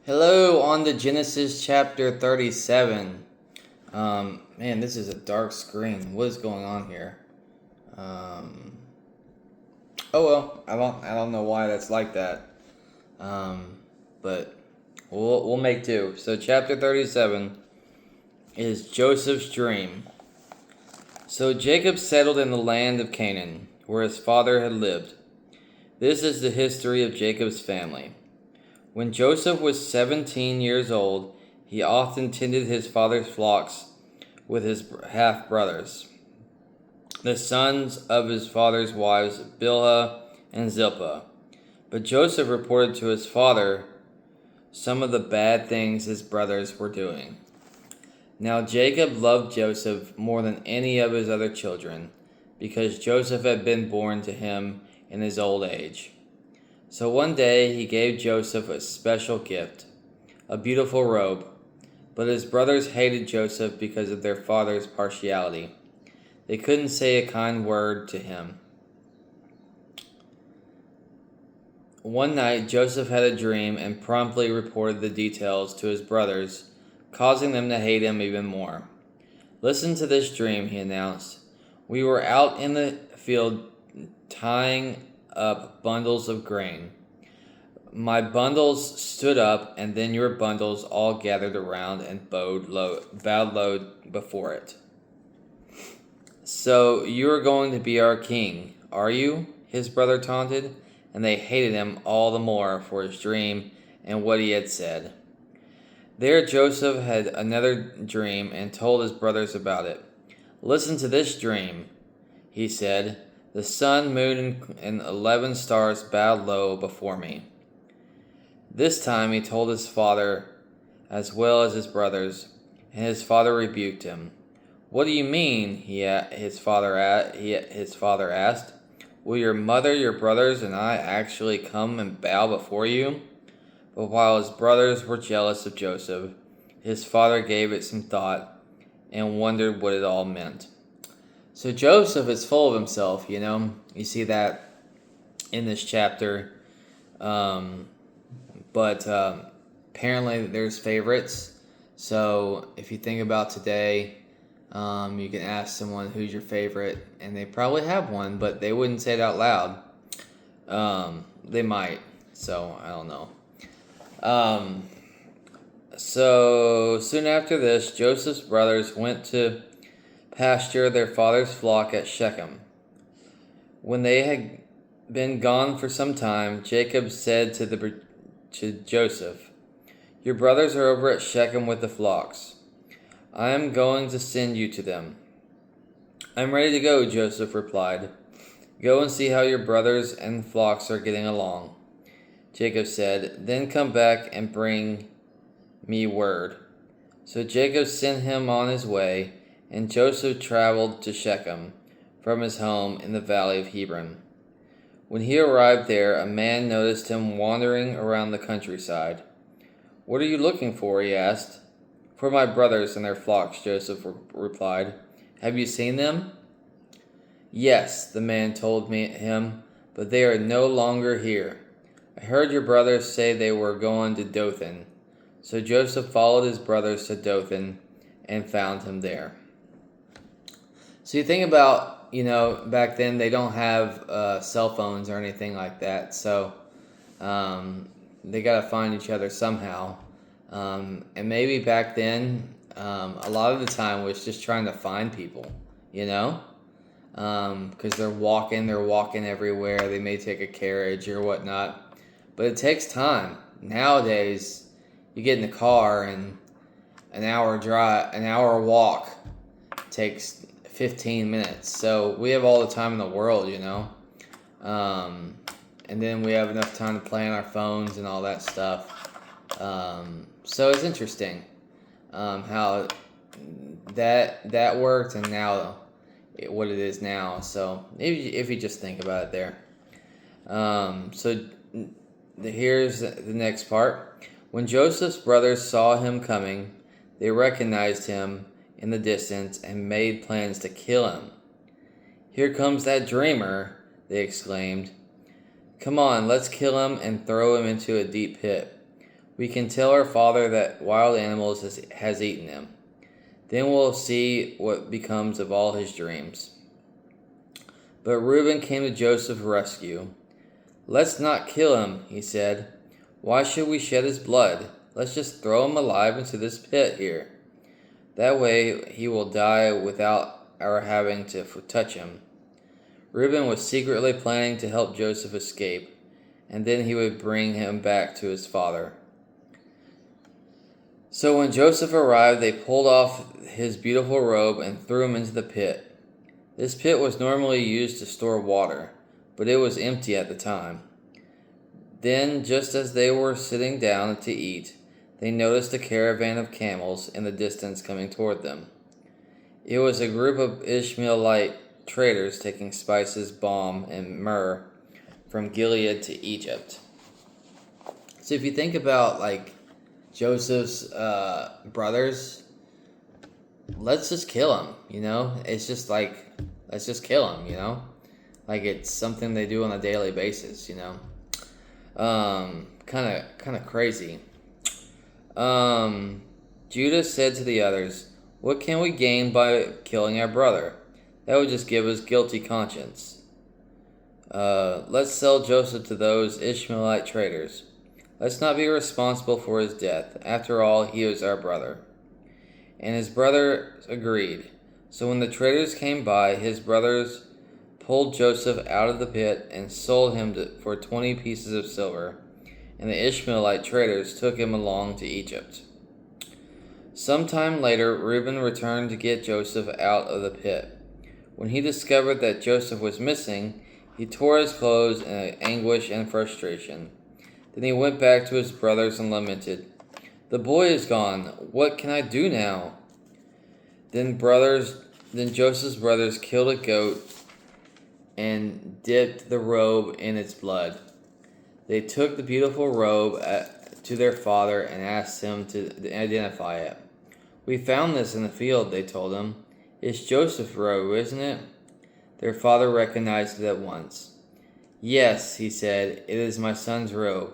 Hello, on to Genesis chapter 37. Man, this is a dark screen. What is going on here? Um, oh well, I don't know why that's like that. But we'll make do. So chapter 37 is Joseph's dream. So Jacob settled in the land of Canaan, where his father had lived. This is the history of Jacob's family. When Joseph was 17 years old, he often tended his father's flocks with his half brothers, the sons of his father's wives Bilhah and Zilpah. But Joseph reported to his father some of the bad things his brothers were doing. Now Jacob loved Joseph more than any of his other children, because Joseph had been born to him in his old age. So one day he gave Joseph a special gift, a beautiful robe. But his brothers hated Joseph because of their father's partiality. They couldn't say a kind word to him. One night Joseph had a dream and promptly reported the details to his brothers, causing them to hate him even more. "Listen to this dream," he announced. "We were out in the field tying up bundles of grain. My bundles stood up, and then your bundles all gathered around and bowed low before it. So you are going to be our king, are you?" his brother taunted, and they hated him all the more for his dream and what he had said. There Joseph had another dream and told his brothers about it. "Listen to this dream," he said. "The sun, moon, and 11 stars bowed low before me." This time he told his father as well as his brothers, and his father rebuked him. "What do you mean?" his father asked. "Will your mother, your brothers, and I actually come and bow before you?" But while his brothers were jealous of Joseph, his father gave it some thought and wondered what it all meant. So Joseph is full of himself, you know. You see that in this chapter. But apparently there's favorites. So if you think about today, you can ask someone who's your favorite, and they probably have one, but they wouldn't say it out loud. They might, so I don't know. So soon after this, Joseph's brothers went to pasture their father's flock at Shechem. When they had been gone for some time, Jacob said to Joseph, "Your brothers are over at Shechem with the flocks. I am going to send you to them." "I'm ready to go," Joseph replied. "Go and see how your brothers and flocks are getting along," Jacob said. "Then come back and bring me word." So Jacob sent him on his way, and Joseph traveled to Shechem from his home in the valley of Hebron. When he arrived there, a man noticed him wandering around the countryside. "What are you looking for?" he asked. "For my brothers and their flocks," Joseph replied. "Have you seen them?" "Yes," the man told him, "but they are no longer here. I heard your brothers say they were going to Dothan." So Joseph followed his brothers to Dothan and found him there. So you think about, back then they don't have cell phones or anything like that. So they got to find each other somehow. And maybe back then, a lot of the time was just trying to find people, because they're walking everywhere. They may take a carriage or whatnot, but it takes time. Nowadays, you get in the car and an hour walk takes 15 minutes. So we have all the time in the world, and then we have enough time to play on our phones and all that stuff. So it's interesting how that worked and now what it is now. So if you just think about it there. So here's the next part. When Joseph's brothers saw him coming, they recognized him in the distance and made plans to kill him. "Here comes that dreamer," they exclaimed. "Come on, let's kill him and throw him into a deep pit. We can tell our father that wild animals has eaten him. Then we'll see what becomes of all his dreams." But Reuben came to Joseph's rescue. "Let's not kill him," he said. "Why should we shed his blood? Let's just throw him alive into this pit here. That way he will die without our having to touch him." Reuben was secretly planning to help Joseph escape, and then he would bring him back to his father. So when Joseph arrived, they pulled off his beautiful robe and threw him into the pit. This pit was normally used to store water, but it was empty at the time. Then, just as they were sitting down to eat, they noticed a caravan of camels in the distance coming toward them. It was a group of Ishmaelite traders taking spices, balm, and myrrh from Gilead to Egypt. So if you think about like Joseph's brothers, let's just kill him, It's just like, let's just kill him, Like it's something they do on a daily basis, Kind of crazy. Judah said to the others, "What can we gain by killing our brother? That would just give us guilty conscience. Let's sell Joseph to those Ishmaelite traders. Let's not be responsible for his death. After all, he is our brother." And his brothers agreed. So when the traders came by, his brothers pulled Joseph out of the pit and sold him for 20 pieces of silver, and the Ishmaelite traders took him along to Egypt. Sometime later, Reuben returned to get Joseph out of the pit. When he discovered that Joseph was missing, he tore his clothes in anguish and frustration. Then he went back to his brothers and lamented, "The boy is gone. What can I do now?" Then Joseph's brothers killed a goat and dipped the robe in its blood. They took the beautiful robe to their father and asked him to identify it. "We found this in the field," they told him. "It's Joseph's robe, isn't it?" Their father recognized it at once. "Yes," he said, "it is my son's robe.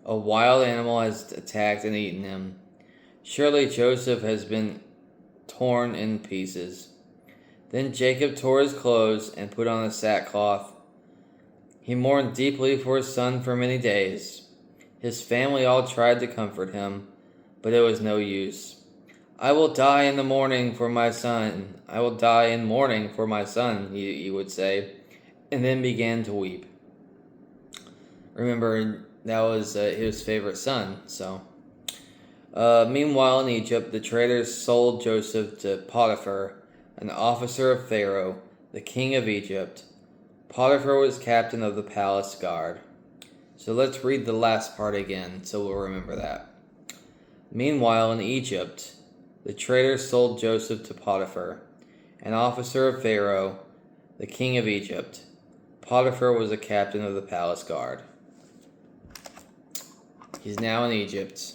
A wild animal has attacked and eaten him. Surely Joseph has been torn in pieces." Then Jacob tore his clothes and put on a sackcloth. He mourned deeply for his son for many days. His family all tried to comfort him, but it was no use. "I will die in the morning for my son. I will die in mourning for my son," he would say, and then began to weep. Remember, that was his favorite son. Meanwhile, in Egypt, the traders sold Joseph to Potiphar, an officer of Pharaoh, the king of Egypt. Potiphar was captain of the palace guard. So let's read the last part again, so we'll remember that. Meanwhile, in Egypt, the traders sold Joseph to Potiphar, an officer of Pharaoh, the king of Egypt. Potiphar was a captain of the palace guard. He's now in Egypt.